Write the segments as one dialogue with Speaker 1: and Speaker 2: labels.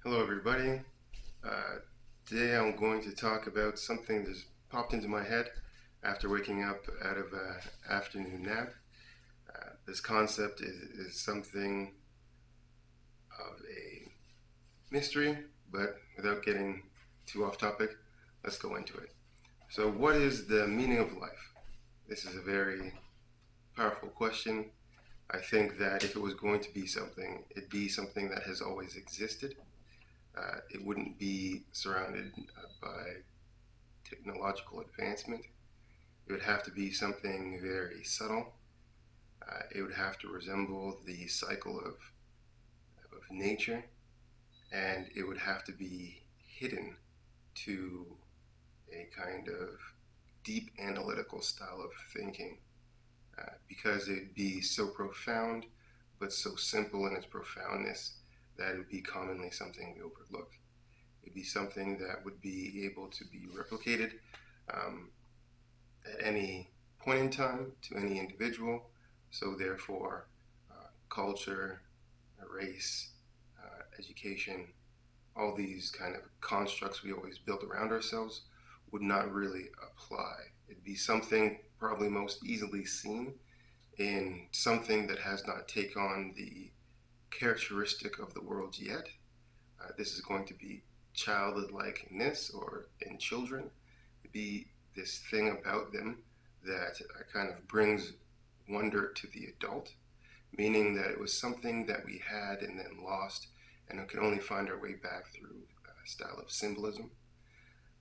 Speaker 1: Hello, everybody. Uh, Today I'm going to talk about something that just popped into my head after waking up out of an afternoon nap. This concept is something of a mystery, but without getting too off topic, let's go into it. So, what is the meaning of life? This is a very powerful question. I think that if it was going to be something, it'd be something that has always existed. It wouldn't be surrounded by technological advancement. It would have to be something very subtle. It would have to resemble the cycle of nature, and it would have to be hidden to a kind of deep analytical style of thinking because it'd be so profound but so simple in its profoundness that it would be commonly something we overlook. It'd be something that would be able to be replicated um, at any point in time to any individual. So, therefore, culture, race, education, all these kind of constructs we always build around ourselves would not really apply. It'd be something probably most easily seen in something that has not taken on the characteristic of the world yet. This is going to be childlikeness, or in children, it'd be this thing about them that kind of brings wonder to the adult, meaning that it was something that we had and then lost, and we can only find our way back through a style of symbolism.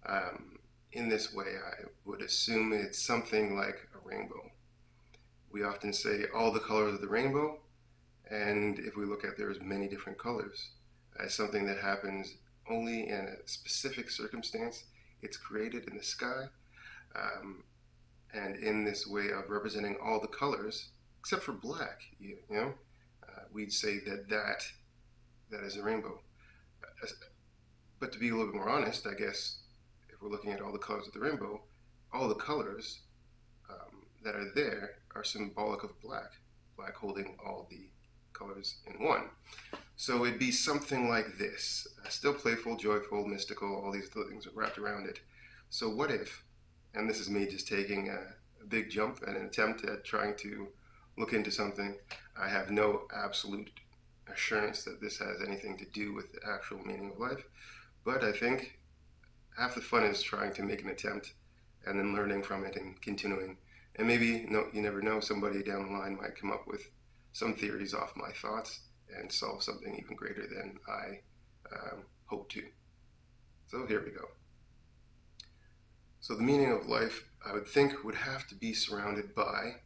Speaker 1: Um, in this way, I would assume it's something like a rainbow. We often say all the colors of the rainbow, and if we look at there's many different colors, as something that happens only in a specific circumstance. It's created in the sky, um, and in this way of representing all the colors except for black, we'd say that is a rainbow. But to be a little bit more honest, I guess if we're looking at all the colors of the rainbow, all the colors that are there are symbolic of black, black holding all the colors in one. So it'd be something like this, still playful, joyful, mystical, all these things wrapped around it. So what if, and this is me just taking a big jump and an attempt at trying to look into something, I have no absolute assurance that this has anything to do with the actual meaning of life, but I think half the fun is trying to make an attempt and then learning from it and continuing. And maybe, no, you never know, somebody down the line might come up with some theories off my thoughts and solve something even greater than I hope to. So here we go. So the meaning of life, I would think, would have to be surrounded by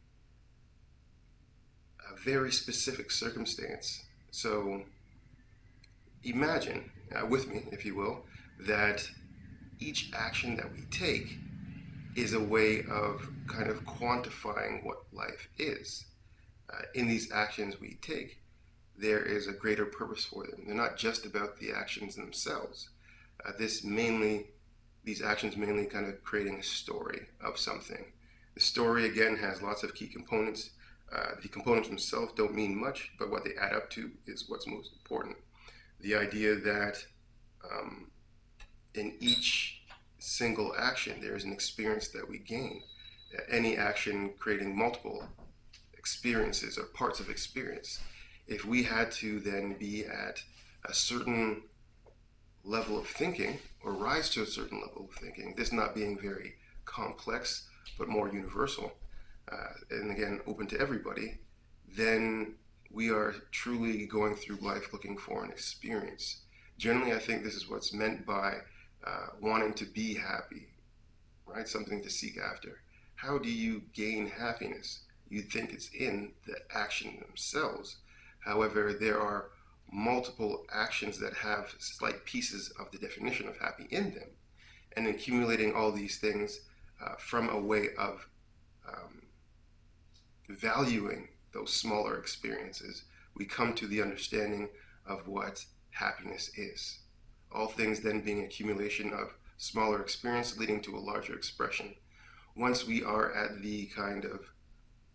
Speaker 1: a very specific circumstance. So imagine, with me, if you will, that each action that we take is a way of kind of quantifying what life is. In these actions we take, there is a greater purpose for them. They're not just about the actions themselves. These actions mainly kind of creating a story of something. The story again has lots of key components. The components themselves don't mean much, but what they add up to is what's most important. The idea that in each single action there is an experience that we gain. Any action creating multiple experiences or parts of experience. If we had to then be at a certain level of thinking or rise to a certain level of thinking, this not being very complex but more universal, and again open to everybody, then we are truly going through life looking for an experience. Generally, I think this is what's meant by wanting to be happy, right? Something to seek after. How do you gain happiness? You think it's in the action themselves. However, there are multiple actions that have slight pieces of the definition of happy in them. And accumulating all these things from a way of valuing those smaller experiences, we come to the understanding of what happiness is. All things then being accumulation of smaller experience leading to a larger expression. Once we are at the kind of,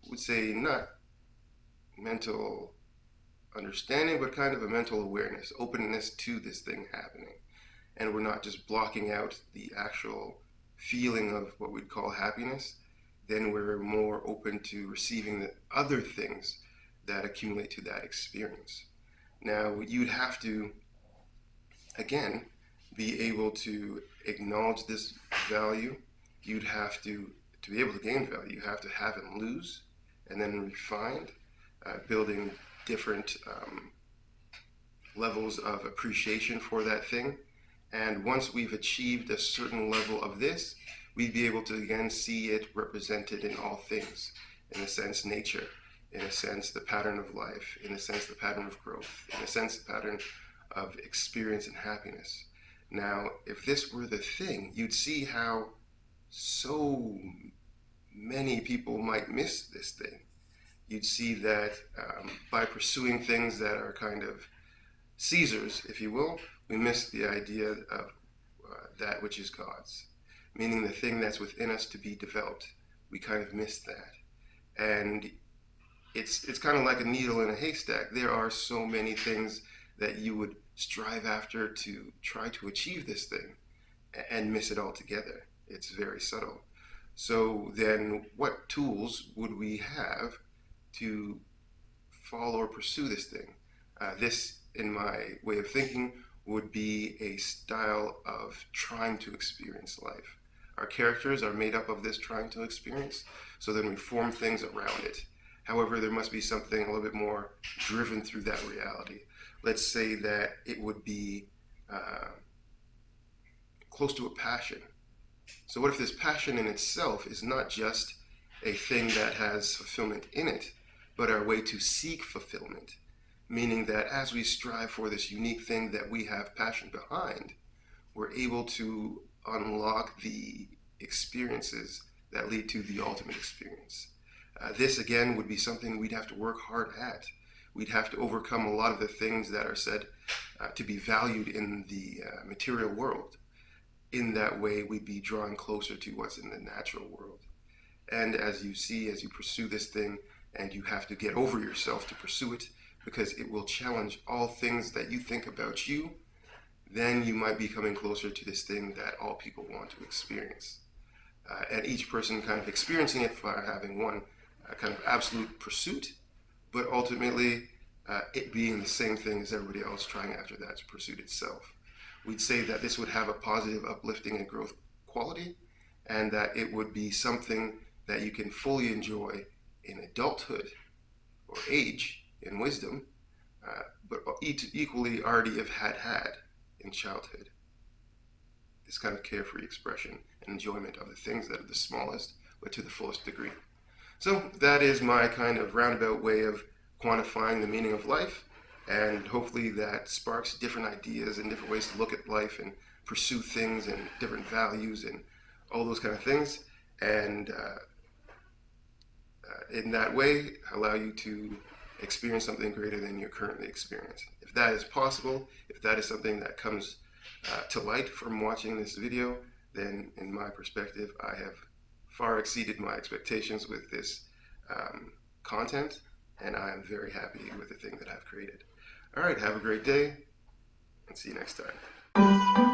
Speaker 1: would say, not mental understanding, but kind of a mental awareness, openness to this thing happening. And we're not just blocking out the actual feeling of what we'd call happiness, then we're more open to receiving the other things that accumulate to that experience. Now, you'd have to, again, be able to acknowledge this value. You'd have to be able to gain value, you have to have and lose, and then refined, building different levels of appreciation for that thing. And once we've achieved a certain level of this, we'd be able to again see it represented in all things. In a sense, nature. In a sense, the pattern of life. In a sense, the pattern of growth. In a sense, the pattern of experience and happiness. Now, if this were the thing, you'd see how so many people might miss this thing. You'd see that by pursuing things that are kind of Caesars, if you will, we miss the idea of that which is God's, meaning the thing that's within us to be developed. We kind of miss that. And it's kind of like a needle in a haystack. There are so many things that you would strive after to try to achieve this thing and miss it altogether. It's very subtle. So then what tools would we have to follow or pursue this thing? This, in my way of thinking, would be a style of trying to experience life. Our characters are made up of this trying to experience, so then we form things around it. However, there must be something a little bit more driven through that reality. Let's say that it would be close to a passion. So what if this passion in itself is not just a thing that has fulfillment in it, but our way to seek fulfillment? Meaning that as we strive for this unique thing that we have passion behind, we're able to unlock the experiences that lead to the ultimate experience. This again would be something we'd have to work hard at. We'd have to overcome a lot of the things that are said to be valued in the material world. In that way, we'd be drawing closer to what's in the natural world. And as you see, as you pursue this thing, and you have to get over yourself to pursue it, because it will challenge all things that you think about you, then you might be coming closer to this thing that all people want to experience. And each person kind of experiencing it by having one kind of absolute pursuit, but ultimately it being the same thing as everybody else trying after that pursuit itself. We'd say that this would have a positive, uplifting, and growth quality, and that it would be something that you can fully enjoy in adulthood or age, in wisdom, but equally already have had in childhood. This kind of carefree expression and enjoyment of the things that are the smallest, but to the fullest degree. So that is my kind of roundabout way of quantifying the meaning of life, and hopefully that sparks different ideas and different ways to look at life and pursue things and different values and all those kind of things, and in that way allow you to experience something greater than you're currently experiencing. If that is possible, if that is something that comes to light from watching this video, then in my perspective, I have far exceeded my expectations with this content, and I am very happy with the thing that I've created. All right, have a great day, and see you next time.